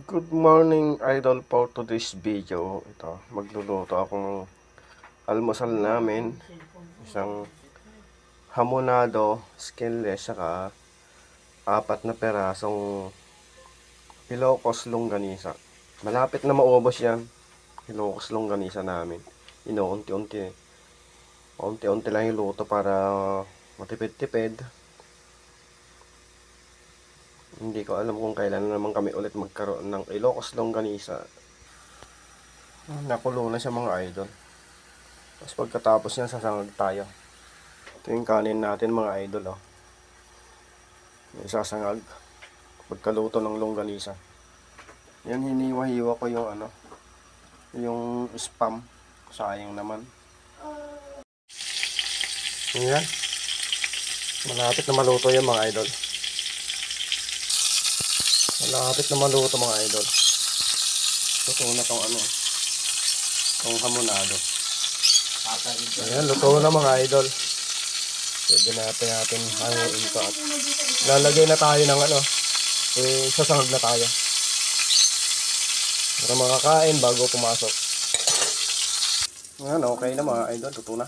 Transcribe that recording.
Good morning, idol, for today's video. Ito, magluluto ako ng almusal namin. Isang hamonado, skinless, saka 4 na perasong Ilocos longganisa. Malapit na maubos yan. Ilocos longganisa namin. Unti-unti lang yung luto para matipid-tipid. Hindi ko alam kung kailan naman kami ulit magkaroon ng Ilocos longganisa. Nakulo na siya mga idol. Tapos pagkatapos niyan, sasangag tayo. Ito yung kanin natin mga idol, oh. May sasangag. Pagkaluto ng longganisa. Yan, hiniwa-hiwa ko yung yung spam. Sayang naman. Yan. Malapit na maluto yan mga idol. Malapit na maluto mga idol. Luto na tong tong hamonado. Ayan, luto na mga idol. Pwede natin haluin ito at lalagay na tayo ng sasangag na tayo para makakain bago pumasok. Ayan, okay na mga idol, luto na.